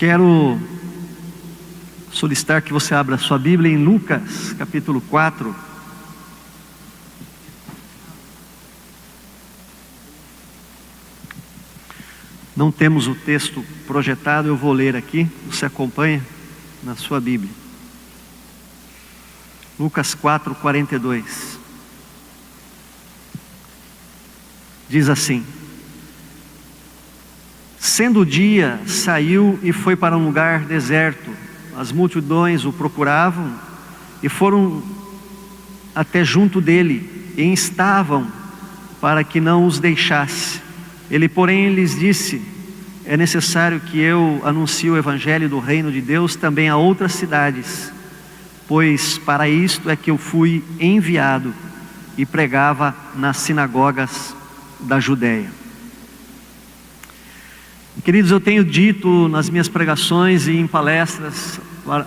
Quero solicitar que você abra sua Bíblia em Lucas, capítulo 4. Não temos o texto projetado, eu vou ler aqui, você acompanha na sua Bíblia. Lucas 4, 42. Diz assim: Sendo o dia, saiu e foi para um lugar deserto. As multidões o procuravam e foram até junto dele e instavam para que não os deixasse. Ele, porém, lhes disse: é necessário que eu anuncie o evangelho do reino de Deus também a outras cidades, pois para isto é que eu fui enviado. E pregava nas sinagogas da Judéia. Queridos, eu tenho dito nas minhas pregações e em palestras,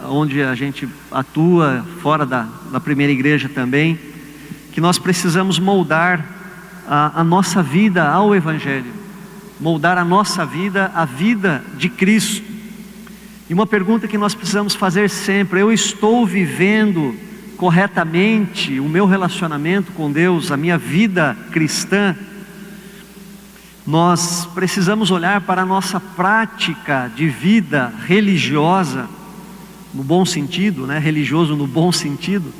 onde a gente atua, fora da primeira igreja também, que nós precisamos moldar a nossa vida ao Evangelho, moldar a nossa vida à vida de Cristo. E uma pergunta que nós precisamos fazer sempre: eu estou vivendo corretamente o meu relacionamento com Deus, a minha vida cristã? Nós precisamos olhar para a nossa prática de vida religiosa, no bom sentido, religioso no bom sentido,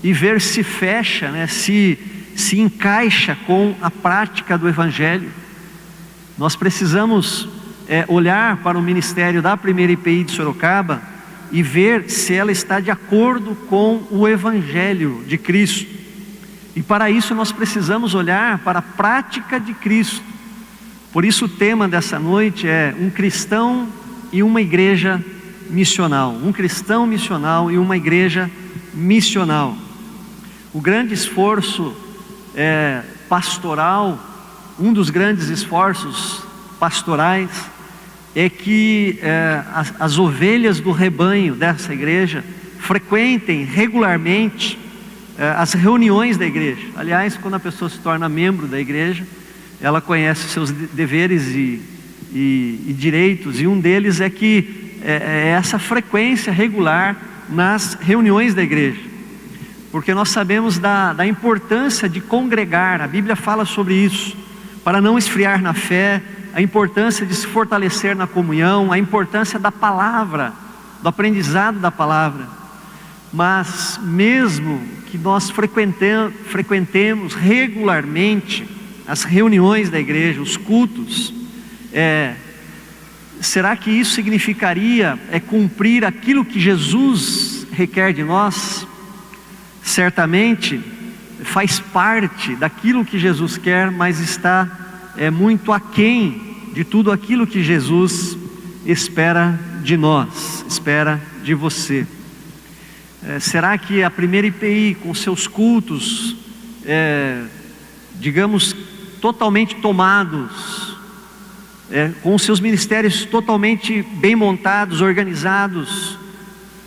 e ver se fecha, se encaixa com a prática do Evangelho. Nós precisamos olhar para o ministério da primeira IPI de Sorocaba e ver se ela está de acordo com o Evangelho de Cristo. E para isso nós precisamos olhar para a prática de Cristo. Por isso o tema dessa noite é um cristão e uma igreja missional. Um cristão missional e uma igreja missional. O grande esforço pastoral, um dos grandes esforços pastorais, é que as ovelhas do rebanho dessa igreja frequentem regularmente as reuniões da igreja. Aliás, quando a pessoa se torna membro da igreja, ela conhece seus deveres e direitos, e um deles é que essa frequência regular nas reuniões da igreja, porque nós sabemos da importância de congregar. A Bíblia fala sobre isso, para não esfriar na fé, a importância de se fortalecer na comunhão, a importância da palavra, do aprendizado da palavra. Mas mesmo que nós frequentemos regularmente as reuniões da igreja, os cultos, será que isso significaria cumprir aquilo que Jesus requer de nós? Certamente faz parte daquilo que Jesus quer, mas está muito aquém de tudo aquilo que Jesus espera de nós, espera de você. Será que a primeira IPI, com seus cultos, digamos, totalmente tomados, com seus ministérios totalmente bem montados, organizados,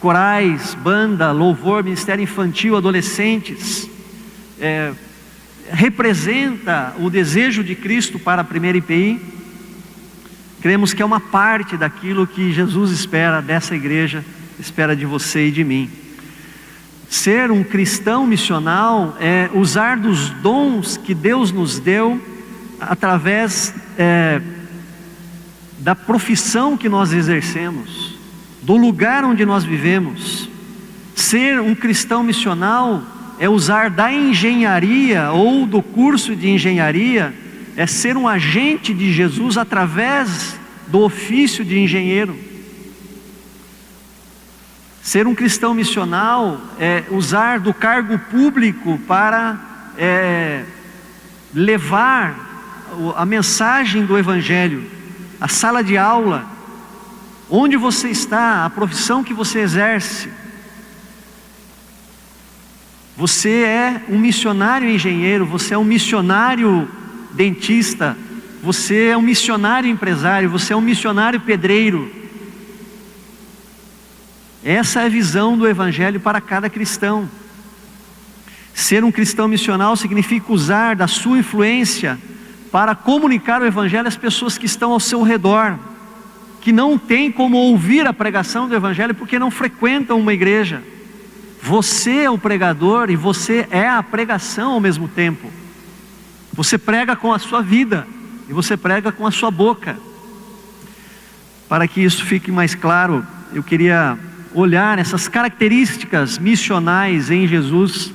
corais, banda, louvor, ministério infantil, adolescentes, representa o desejo de Cristo para a primeira IPI? Cremos que é uma parte daquilo que Jesus espera dessa igreja, espera de você e de mim. Ser um cristão missional é usar dos dons que Deus nos deu através da profissão que nós exercemos, do lugar onde nós vivemos. Ser um cristão missional é usar da engenharia ou do curso de engenharia, é ser um agente de Jesus através do ofício de engenheiro. Ser um cristão missional é usar do cargo público para levar a mensagem do Evangelho, a sala de aula, onde você está, a profissão que você exerce. Você é um missionário engenheiro, você é um missionário dentista, você é um missionário empresário, você é um missionário pedreiro. Essa é a visão do Evangelho para cada cristão. Ser um cristão missional significa usar da sua influência para comunicar o Evangelho às pessoas que estão ao seu redor, que não têm como ouvir a pregação do Evangelho porque não frequentam uma igreja. Você é o pregador e você é a pregação ao mesmo tempo. Você prega com a sua vida e você prega com a sua boca. Para que isso fique mais claro, eu queria olhar essas características missionais em Jesus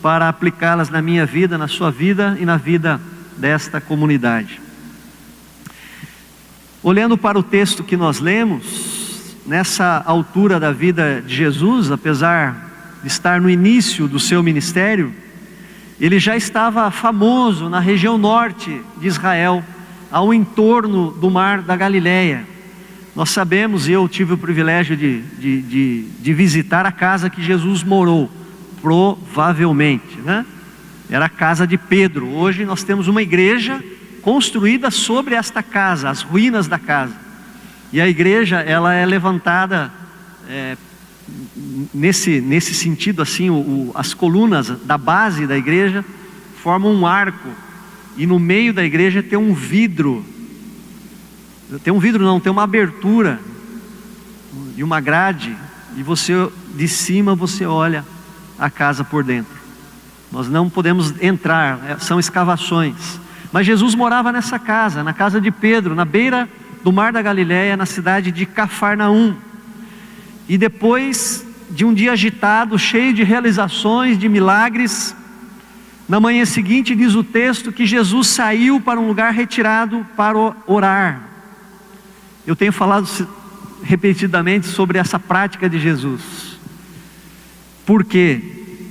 para aplicá-las na minha vida, na sua vida e na vida desta comunidade. Olhando para o texto que nós lemos, nessa altura da vida de Jesus, apesar de estar no início do seu ministério, ele já estava famoso na região norte de Israel, ao entorno do mar da Galileia. Nós sabemos, e eu tive o privilégio de visitar a casa que Jesus morou, provavelmente, né? Era a casa de Pedro. Hoje nós temos uma igreja construída sobre esta casa, as ruínas da casa. E a igreja, ela é levantada nesse sentido assim, as colunas da base da igreja formam um arco, e no meio da igreja tem um vidro. Tem uma abertura e uma grade, e você de cima você olha a casa por dentro. Nós não podemos entrar, são escavações. Mas Jesus morava nessa casa, na casa de Pedro, na beira do mar da Galileia, na cidade de Cafarnaum. E depois de um dia agitado, cheio de realizações, de milagres, na manhã seguinte diz o texto que Jesus saiu para um lugar retirado para orar. Eu tenho falado repetidamente sobre essa prática de Jesus. Por quê?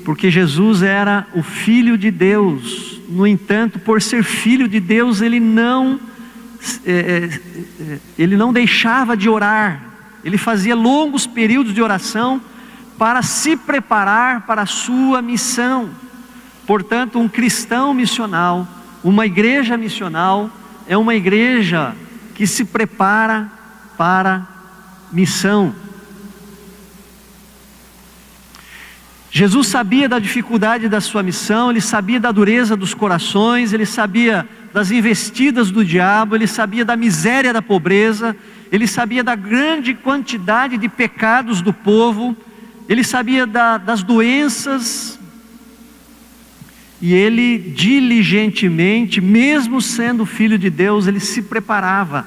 Porque Jesus era o Filho de Deus. No entanto, por ser Filho de Deus, ele não deixava de orar. Ele fazia longos períodos de oração para se preparar para a sua missão. Portanto, um cristão missional, uma igreja missional, é uma igreja que se prepara para missão. Jesus sabia da dificuldade da sua missão, ele sabia da dureza dos corações, ele sabia das investidas do diabo, ele sabia da miséria da pobreza, ele sabia da grande quantidade de pecados do povo, ele sabia das doenças, e ele diligentemente, mesmo sendo filho de Deus, ele se preparava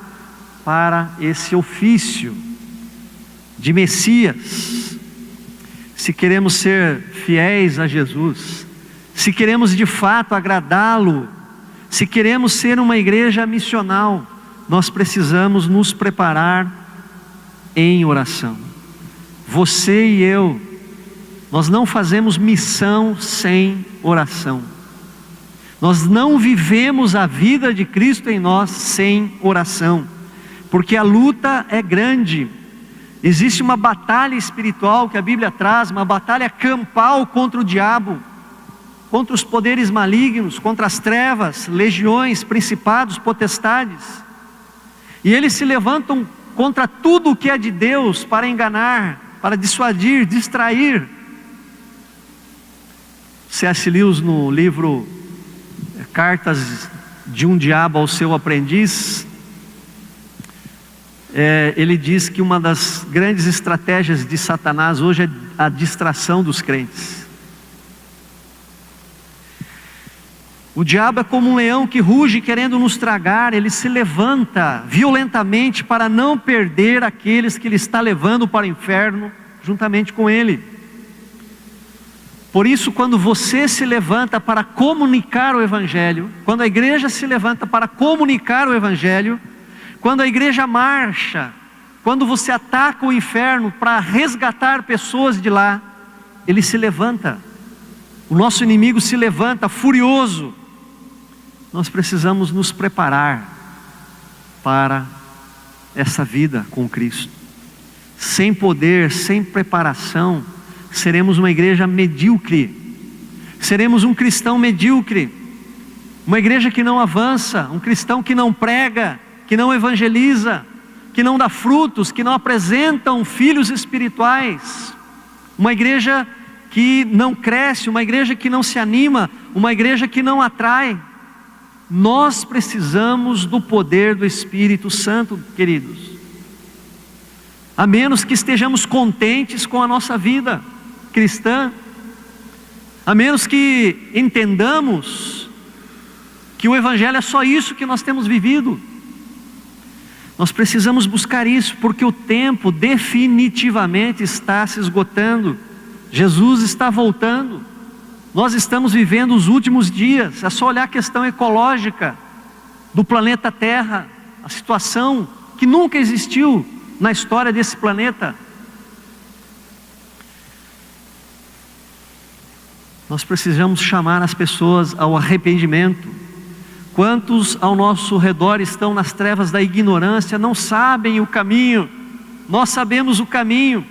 para esse ofício de Messias. Se queremos ser fiéis a Jesus, se queremos de fato agradá-lo, se queremos ser uma igreja missional, nós precisamos nos preparar em oração. Você e eu, nós não fazemos missão sem oração. Nós não vivemos a vida de Cristo em nós sem oração, porque a luta é grande. Existe uma batalha espiritual que a Bíblia traz, uma batalha campal contra o diabo, contra os poderes malignos, contra as trevas, legiões, principados, potestades. E eles se levantam contra tudo o que é de Deus para enganar, para dissuadir, distrair. C.S. Lewis, no livro Cartas de um Diabo ao Seu Aprendiz, ele diz que uma das grandes estratégias de Satanás hoje é a distração dos crentes. O diabo é como um leão que ruge querendo nos tragar. Ele se levanta violentamente para não perder aqueles que ele está levando para o inferno juntamente com ele. Por isso, quando você se levanta para comunicar o Evangelho, quando a igreja se levanta para comunicar o Evangelho, quando a igreja marcha, quando você ataca o inferno para resgatar pessoas de lá, ele se levanta. O nosso inimigo se levanta furioso. Nós precisamos nos preparar para essa vida com Cristo. Sem poder, sem preparação, seremos uma igreja medíocre. Seremos um cristão medíocre. Uma igreja que não avança, um cristão que não prega, que não evangeliza, que não dá frutos, que não apresentam filhos espirituais. Uma igreja que não cresce, uma igreja que não se anima, uma igreja que não atrai. Nós precisamos do poder do Espírito Santo, queridos. a menos que estejamos contentes com a nossa vida cristã, a menos que entendamos que o Evangelho é só isso que nós temos vivido. Nós precisamos buscar isso, porque o tempo definitivamente está se esgotando. Jesus está voltando. Nós estamos vivendo os últimos dias. É só olhar a questão ecológica do planeta Terra, a situação que nunca existiu na história desse planeta. Nós precisamos chamar as pessoas ao arrependimento. Quantos ao nosso redor estão nas trevas da ignorância, não sabem o caminho? Nós sabemos o caminho.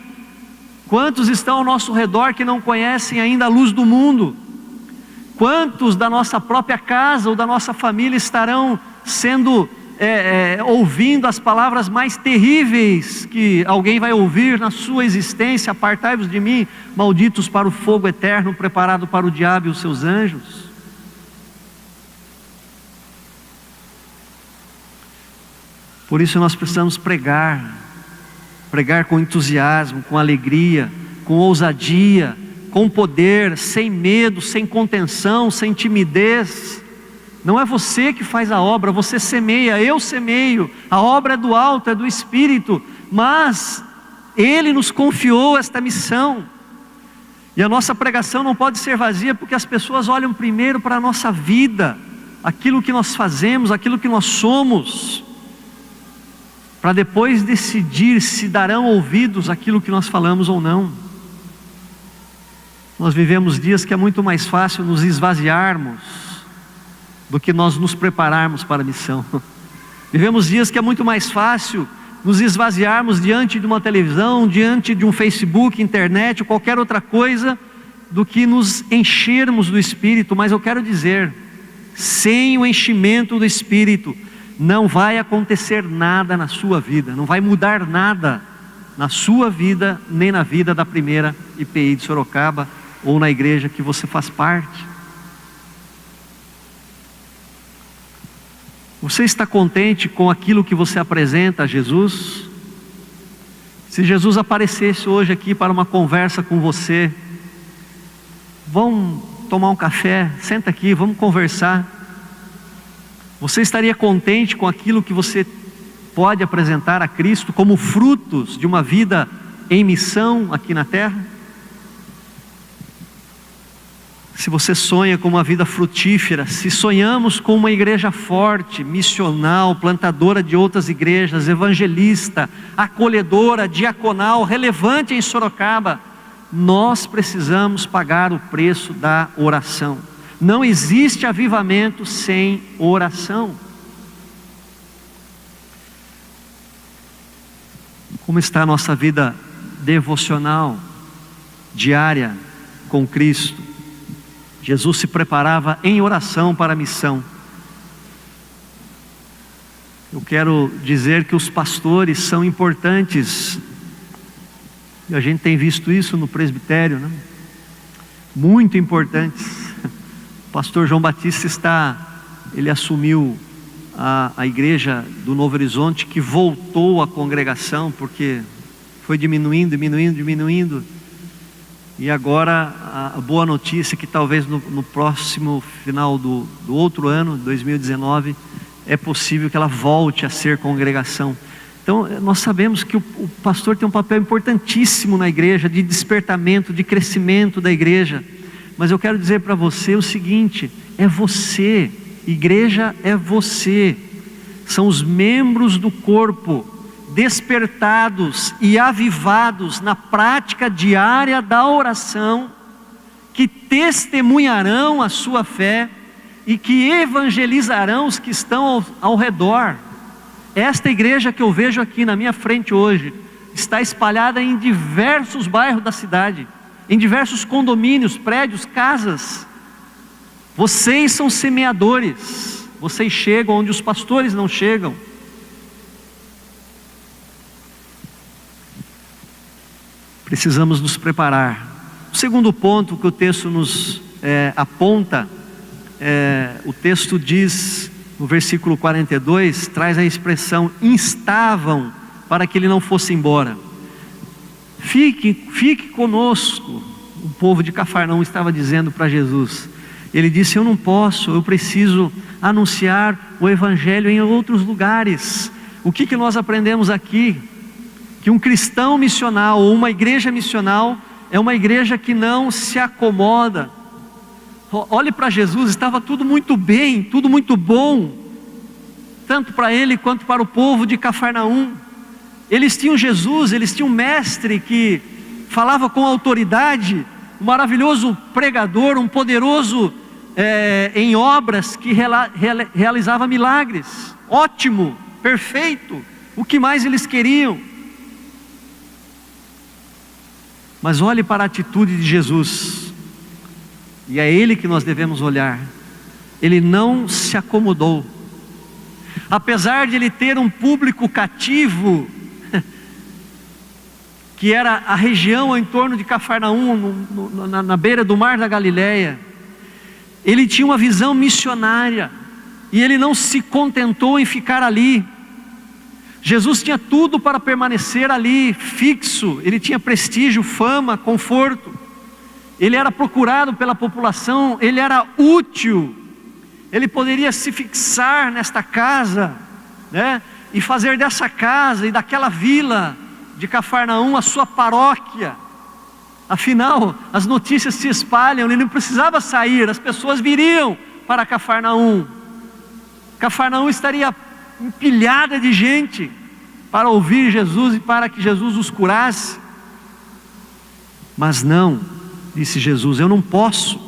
Quantos estão ao nosso redor que não conhecem ainda a luz do mundo? Quantos da nossa própria casa ou da nossa família estarão sendo ouvindo as palavras mais terríveis que alguém vai ouvir na sua existência? Apartai-vos de mim, malditos, para o fogo eterno preparado para o diabo e os seus anjos. Por isso nós precisamos pregar com entusiasmo, com alegria, com ousadia, com poder, sem medo, sem contenção, sem timidez. Não é você que faz a obra, você semeia, eu semeio, a obra é do alto, é do Espírito, mas Ele nos confiou esta missão. E a nossa pregação não pode ser vazia, porque as pessoas olham primeiro para a nossa vida, aquilo que nós fazemos, aquilo que nós somos, para depois decidir se darão ouvidos àquilo que nós falamos ou não. Nós vivemos dias que é muito mais fácil nos esvaziarmos do que nós nos prepararmos para a missão. Vivemos dias que é muito mais fácil nos esvaziarmos diante de uma televisão, diante de um Facebook, internet ou qualquer outra coisa, do que nos enchermos do Espírito. Mas eu quero dizer, sem o enchimento do Espírito, não vai acontecer nada na sua vida, não vai mudar nada na sua vida, nem na vida da primeira IPI de Sorocaba, ou na igreja que você faz parte. Você está contente com aquilo que você apresenta a Jesus? Se Jesus aparecesse hoje aqui para uma conversa com você, vamos tomar um café, senta aqui, vamos conversar. Você estaria contente com aquilo que você pode apresentar a Cristo como frutos de uma vida em missão aqui na terra? Se você sonha com uma vida frutífera, se sonhamos com uma igreja forte, missional, plantadora de outras igrejas, evangelista, acolhedora, diaconal, relevante em Sorocaba, nós precisamos pagar o preço da oração. Não existe avivamento sem oração. Como está a nossa vida devocional, diária com Cristo? Jesus se preparava em oração para a missão. Eu quero dizer que os pastores são importantes, e a gente tem visto isso no presbitério, né? Muito importantes. O pastor João Batista ele assumiu a igreja do Novo Horizonte, que voltou à congregação, porque foi diminuindo, e agora a boa notícia é que talvez no próximo final do outro ano, 2019, é possível que ela volte a ser congregação. Então nós sabemos que o pastor tem um papel importantíssimo na igreja, de despertamento, de crescimento da igreja. Mas eu quero dizer para você o seguinte: é você, igreja é você, são os membros do corpo, despertados e avivados na prática diária da oração, que testemunharão a sua fé e que evangelizarão os que estão ao redor. Esta igreja que eu vejo aqui na minha frente hoje, está espalhada em diversos bairros da cidade, em diversos condomínios, prédios, casas. Vocês são semeadores, vocês chegam onde os pastores não chegam. Precisamos nos preparar. O segundo ponto que o texto nos aponta, o texto diz no versículo 42, traz a expressão instavam para que ele não fosse embora. fique conosco. O povo de Cafarnaum estava dizendo para Jesus. Ele disse: eu não posso, eu preciso anunciar o Evangelho em outros lugares. O que nós aprendemos aqui? Que um cristão missional ou uma igreja missional é uma igreja que não se acomoda. Olhe para Jesus, estava tudo muito bem, tudo muito bom, tanto para ele quanto para o povo de Cafarnaum. Eles tinham Jesus, eles tinham um mestre que falava com autoridade, um maravilhoso pregador, um poderoso em obras, que realizava milagres. Ótimo, perfeito. O que mais eles queriam? Mas olhe para a atitude de Jesus, e é Ele que nós devemos olhar. Ele não se acomodou, apesar de Ele ter um público cativo, que era a região em torno de Cafarnaum, na beira do mar da Galileia. Ele tinha uma visão missionária, e Ele não se contentou em ficar ali. Jesus tinha tudo para permanecer ali, fixo. Ele tinha prestígio, fama, conforto. Ele era procurado pela população, ele era útil. Ele poderia se fixar nesta casa, né? E fazer dessa casa e daquela vila de Cafarnaum a sua paróquia. Afinal, as notícias se espalham, ele não precisava sair, as pessoas viriam para Cafarnaum. Cafarnaum estaria empilhada de gente para ouvir Jesus e para que Jesus os curasse. Mas não, disse Jesus, eu não posso.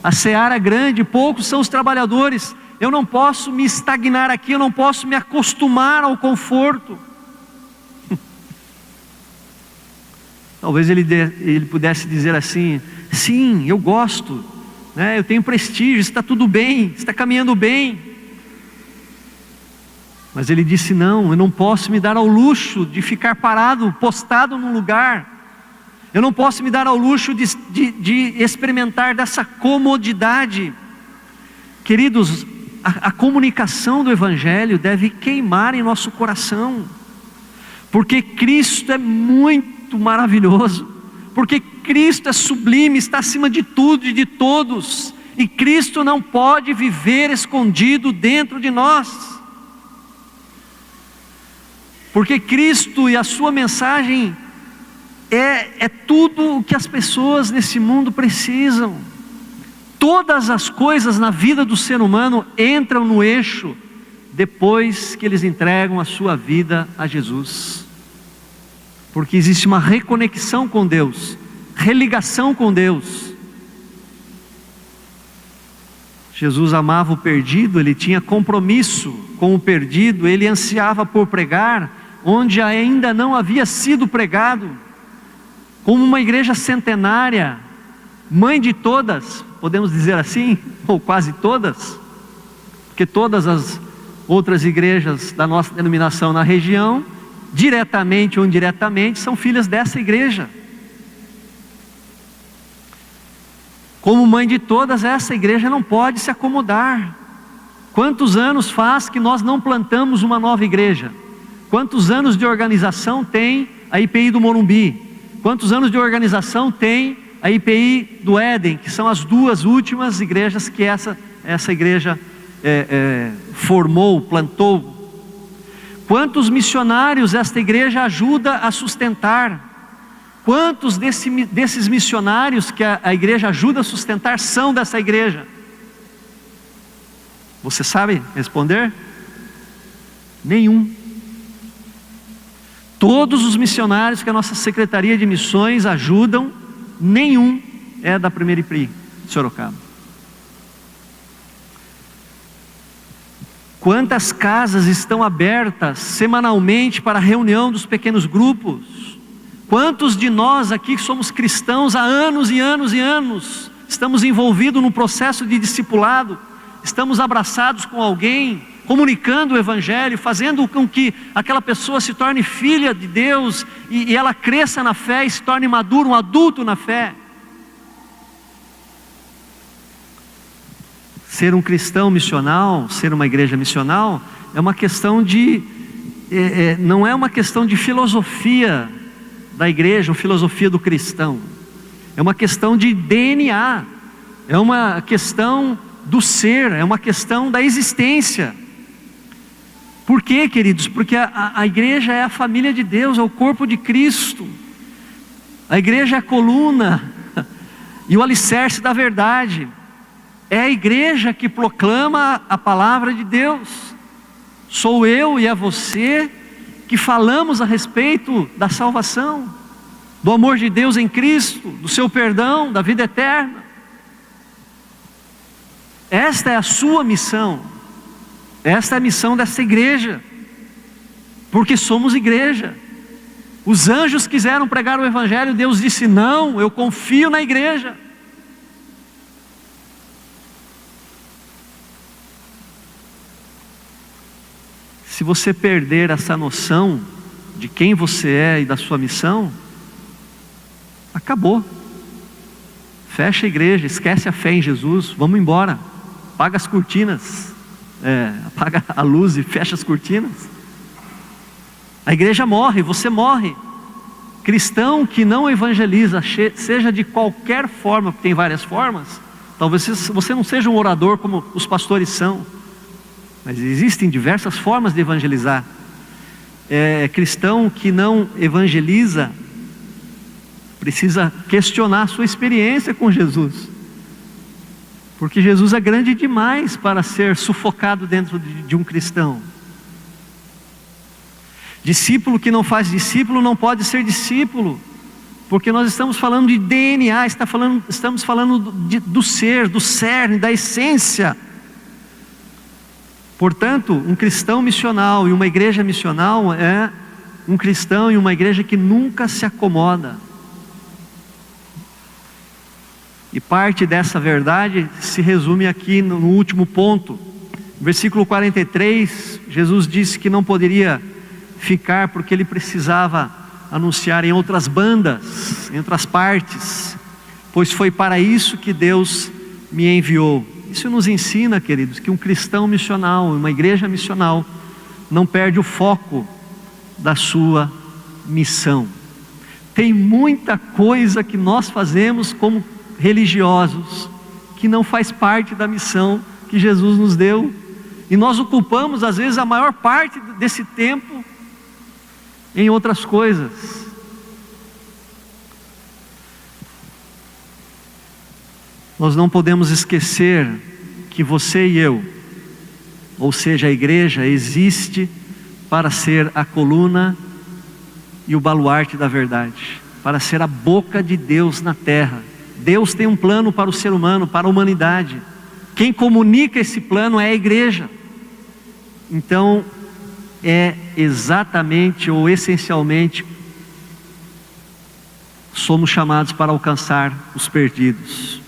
A seara é grande, poucos são os trabalhadores. Eu não posso me estagnar aqui, eu não posso me acostumar ao conforto. Talvez ele pudesse dizer assim: sim, eu gosto, né? Eu tenho prestígio, está tudo bem, está caminhando bem. Mas ele disse: não, eu não posso me dar ao luxo de ficar parado, postado num lugar. Eu não posso me dar ao luxo de experimentar dessa comodidade. Queridos, a comunicação do Evangelho deve queimar em nosso coração, porque Cristo é muito maravilhoso, porque Cristo é sublime, está acima de tudo e de todos, e Cristo não pode viver escondido dentro de nós, porque Cristo e a sua mensagem é tudo o que as pessoas nesse mundo precisam. Todas as coisas na vida do ser humano entram no eixo depois que eles entregam a sua vida a Jesus, porque existe uma reconexão com Deus, religação com Deus. Jesus amava o perdido, ele tinha compromisso com o perdido, ele ansiava por pregar onde ainda não havia sido pregado. Como uma igreja centenária, mãe de todas, podemos dizer assim, ou quase todas, porque todas as outras igrejas da nossa denominação na região, diretamente ou indiretamente, são filhas dessa igreja. Como mãe de todas, essa igreja não pode se acomodar. Quantos anos faz que nós não plantamos uma nova igreja? Quantos anos de organização tem a IPI do Morumbi? Quantos anos de organização tem a IPI do Éden, que são as duas últimas igrejas que essa igreja formou, plantou? Quantos missionários esta igreja ajuda a sustentar? Quantos desses missionários que a igreja ajuda a sustentar são dessa igreja? Você sabe responder? Nenhum. Todos os missionários que a nossa Secretaria de Missões ajudam, nenhum é da primeira IPI de Sorocaba. Quantas casas estão abertas semanalmente para a reunião dos pequenos grupos? Quantos de nós aqui que somos cristãos há anos e anos e anos, estamos envolvidos no processo de discipulado, estamos abraçados com alguém, comunicando o Evangelho, fazendo com que aquela pessoa se torne filha de Deus, e ela cresça na fé e se torne maduro, um adulto na fé. Ser um cristão missional, ser uma igreja missional, é uma questão não é uma questão de filosofia, da igreja ou filosofia do cristão. É uma questão de DNA, é uma questão do ser, é uma questão da existência. Por quê, queridos? Porque a igreja é a família de Deus, é o corpo de Cristo. A igreja é a coluna e o alicerce da verdade. É a igreja que proclama a palavra de Deus. Sou eu e é você que falamos a respeito da salvação, do amor de Deus em Cristo, do seu perdão, da vida eterna. Esta é a sua missão. Esta é a missão dessa igreja, porque somos igreja. Os anjos quiseram pregar o evangelho, Deus disse: não, eu confio na igreja. Se você perder essa noção de quem você é e da sua missão, acabou. Fecha a igreja, esquece a fé em Jesus, vamos embora. Apaga as cortinas, apaga a luz e fecha as cortinas. A igreja morre, você morre. Cristão que não evangeliza, seja de qualquer forma, porque tem várias formas. Talvez você não seja um orador como os pastores são, mas existem diversas formas de evangelizar. Cristão que não evangeliza precisa questionar a sua experiência com Jesus, porque Jesus é grande demais para ser sufocado dentro de um cristão. Discípulo que não faz discípulo não pode ser discípulo, porque nós estamos falando de DNA, estamos falando do ser, do cerne, da essência. Portanto, um cristão missional e uma igreja missional é um cristão e uma igreja que nunca se acomoda. E parte dessa verdade se resume aqui no último ponto. Versículo 43, Jesus disse que não poderia ficar porque ele precisava anunciar em outras bandas, em outras partes, pois foi para isso que Deus me enviou. Isso nos ensina, queridos, que um cristão missional, uma igreja missional, não perde o foco da sua missão. Tem muita coisa que nós fazemos como religiosos que não faz parte da missão que Jesus nos deu, e nós ocupamos às vezes a maior parte desse tempo em outras coisas. Nós não podemos esquecer que você e eu, ou seja, a igreja, existe para ser a coluna e o baluarte da verdade, para ser a boca de Deus na terra. Deus tem um plano para o ser humano, para a humanidade. Quem comunica esse plano é a igreja. Então, é exatamente ou essencialmente, somos chamados para alcançar os perdidos.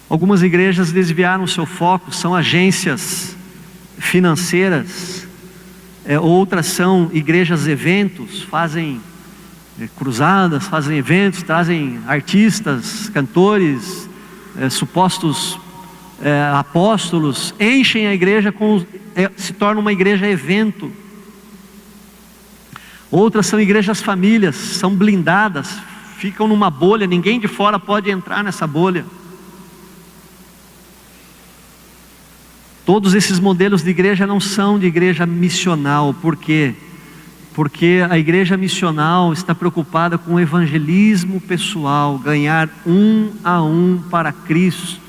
Algumas igrejas desviaram o seu foco, são agências financeiras, outras são igrejas eventos, fazem cruzadas, fazem eventos, trazem artistas, cantores, supostos apóstolos, enchem a igreja, se torna uma igreja evento. Outras são igrejas famílias, são blindadas, ficam numa bolha, ninguém de fora pode entrar nessa bolha. Todos esses modelos de igreja não são de igreja missional. Por quê? Porque a igreja missional está preocupada com o evangelismo pessoal, ganhar um a um para Cristo,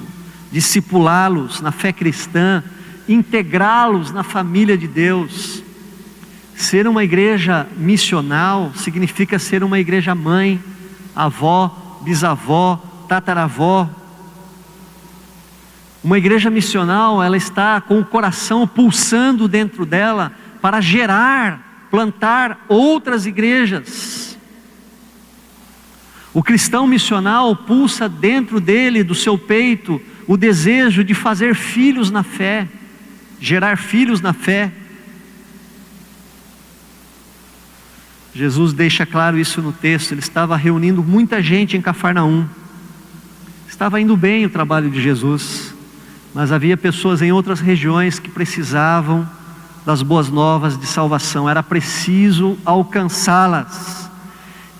discipulá-los na fé cristã, integrá-los na família de Deus. Ser uma igreja missional significa ser uma igreja mãe, avó, bisavó, tataravó. Uma igreja missional, ela está com o coração pulsando dentro dela para gerar, plantar outras igrejas. O cristão missional pulsa dentro dele, do seu peito, o desejo de fazer filhos na fé, gerar filhos na fé. Jesus deixa claro isso no texto. Ele estava reunindo muita gente em Cafarnaum. Estava indo bem o trabalho de Jesus, mas havia pessoas em outras regiões que precisavam das boas novas de salvação. Era preciso alcançá-las.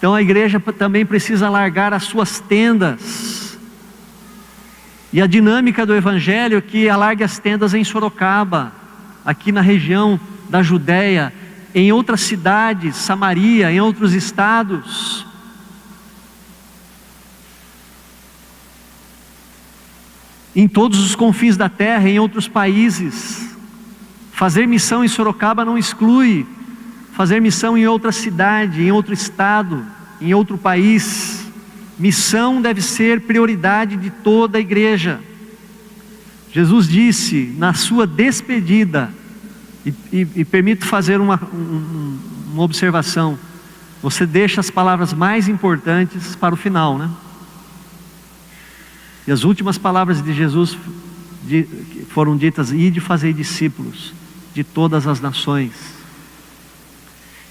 Então a igreja também precisa largar as suas tendas. E a dinâmica do Evangelho é que alargue as tendas em Sorocaba, aqui na região da Judéia, em outras cidades, Samaria, em outros estados. Em todos os confins da terra, em outros países. Fazer missão em Sorocaba não exclui fazer missão em outra cidade, em outro estado, em outro país. Missão deve ser prioridade de toda a igreja. Jesus disse na sua despedida, e permito fazer uma observação: você deixa as palavras mais importantes para o final, né? E as últimas palavras de Jesus foram ditas: ide fazer discípulos de todas as nações,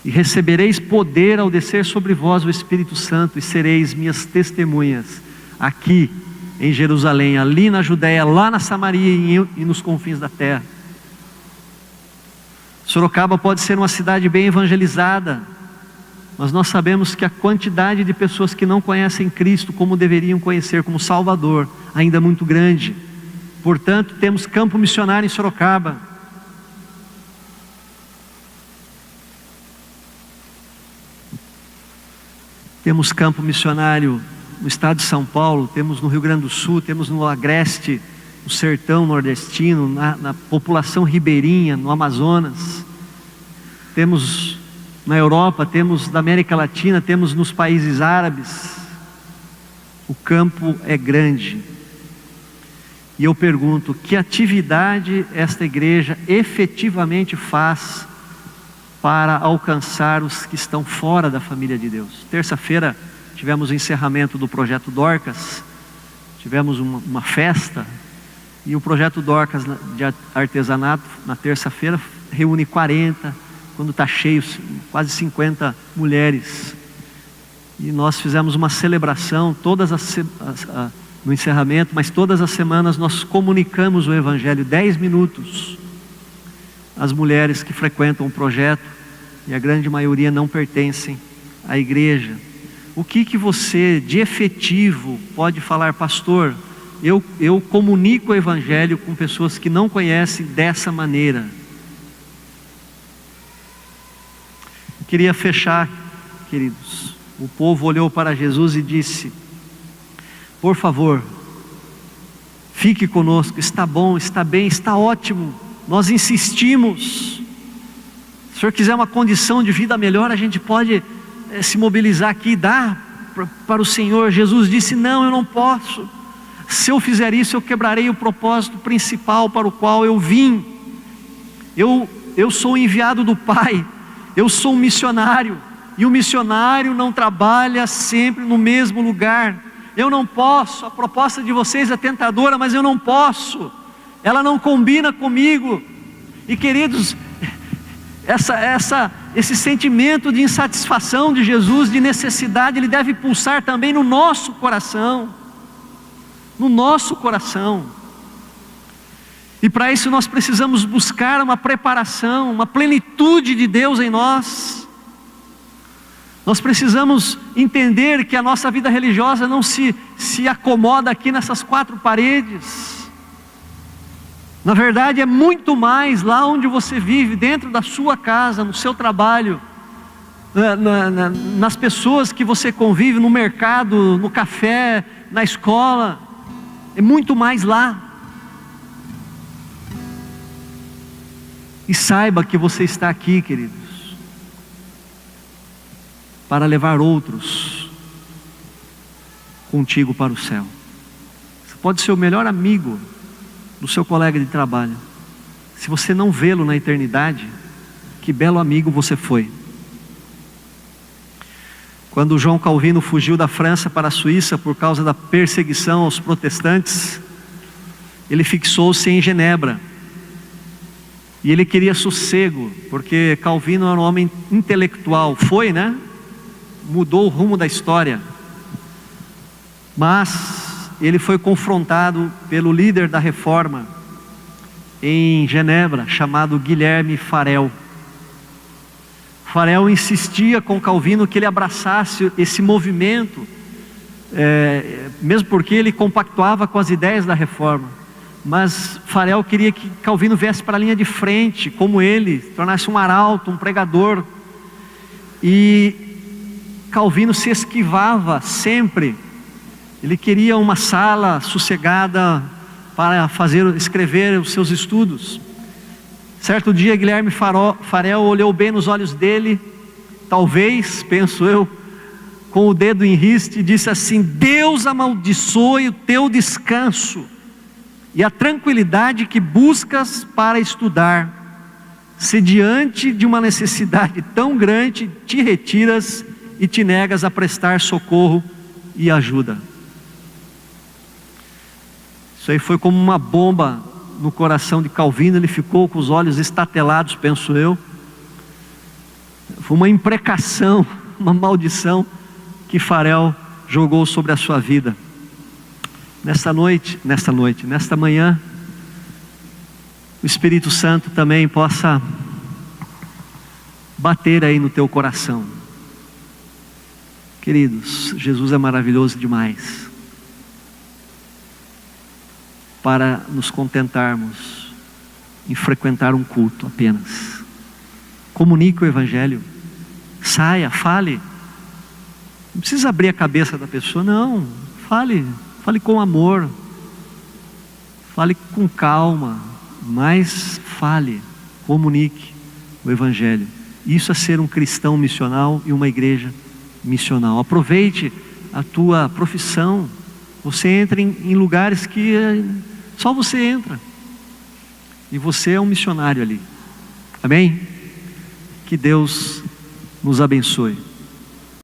e recebereis poder ao descer sobre vós o Espírito Santo, e sereis minhas testemunhas, aqui em Jerusalém, ali na Judéia, lá na Samaria e nos confins da terra. Sorocaba pode ser uma cidade bem evangelizada, mas nós sabemos que a quantidade de pessoas que não conhecem Cristo como deveriam conhecer, como Salvador, ainda é muito grande. Portanto, temos campo missionário em Sorocaba. Temos campo missionário no estado de São Paulo, temos no Rio Grande do Sul, temos no Agreste, no sertão nordestino, na população ribeirinha, no Amazonas. Temos na Europa, temos na América Latina, temos nos países árabes. O campo é grande. E eu pergunto, que atividade esta igreja efetivamente faz para alcançar os que estão fora da família de Deus? Terça-feira tivemos o encerramento do projeto Dorcas, tivemos uma festa, e o projeto Dorcas de artesanato, na terça-feira, reúne 40, quando está cheio, quase 50 mulheres. E nós fizemos uma celebração no encerramento, mas todas as semanas nós comunicamos o Evangelho, 10 minutos. As mulheres que frequentam o projeto, e a grande maioria não pertencem à igreja. O que você de efetivo pode falar: pastor, eu comunico o Evangelho com pessoas que não conhecem dessa maneira? Eu queria fechar, queridos. O povo olhou para Jesus e disse: por favor, fique conosco, está bom, está bem, está ótimo, nós insistimos. Se o senhor quiser uma condição de vida melhor, a gente pode se mobilizar aqui e dar para o Senhor. Jesus disse: não, eu não posso. Se eu fizer isso, eu quebrarei o propósito principal para o qual eu vim. Eu sou enviado do Pai, eu sou um missionário, e o missionário não trabalha sempre no mesmo lugar. Eu não posso, a proposta de vocês é tentadora, mas eu não posso, ela não combina comigo. E queridos, esse sentimento de insatisfação de Jesus, de necessidade, ele deve pulsar também no nosso coração. No nosso coração. E para isso nós precisamos buscar uma preparação, uma plenitude de Deus em nós. Nós precisamos entender que a nossa vida religiosa não se acomoda aqui nessas 4 paredes. Na verdade é muito mais lá onde você vive, dentro da sua casa, no seu trabalho, nas pessoas que você convive, no mercado, no café, na escola. É muito mais lá. E saiba que você está aqui, queridos, para levar outros contigo para o céu. Você pode ser o melhor amigo do seu colega de trabalho. Se você não vê-lo na eternidade, que belo amigo você foi. Quando João Calvino fugiu da França para a Suíça por causa da perseguição aos protestantes, ele fixou-se em Genebra. E ele queria sossego, porque Calvino era um homem intelectual. Foi, né? Mudou o rumo da história. Mas ele foi confrontado pelo líder da reforma em Genebra, chamado Guilherme Farel. Farel insistia com Calvino que ele abraçasse esse movimento, mesmo porque ele compactuava com as ideias da reforma. Mas Farel queria que Calvino viesse para a linha de frente, como ele, tornasse um arauto, um pregador. E Calvino se esquivava sempre. Ele queria uma sala sossegada para escrever os seus estudos. Certo dia, Guilherme Farel olhou bem nos olhos dele, talvez, penso eu, com o dedo em riste, e disse assim: Deus amaldiçoe o teu descanso e a tranquilidade que buscas para estudar, se diante de uma necessidade tão grande te retiras e te negas a prestar socorro e ajuda. Isso aí foi como uma bomba no coração de Calvino. Ele ficou com os olhos estatelados, penso eu. Foi uma imprecação, uma maldição que Farel jogou sobre a sua vida. Nesta manhã, o Espírito Santo também possa bater aí no teu coração. Queridos, Jesus é maravilhoso demais para nos contentarmos em frequentar um culto apenas. Comunique o Evangelho, saia, fale. Não precisa abrir a cabeça da pessoa, não. Fale com amor, fale com calma, mas fale, comunique o Evangelho. Isso é ser um cristão missional e uma igreja missional. Aproveite a tua profissão. Você entra em lugares que só você entra, e você é um missionário ali. Amém? Que Deus nos abençoe.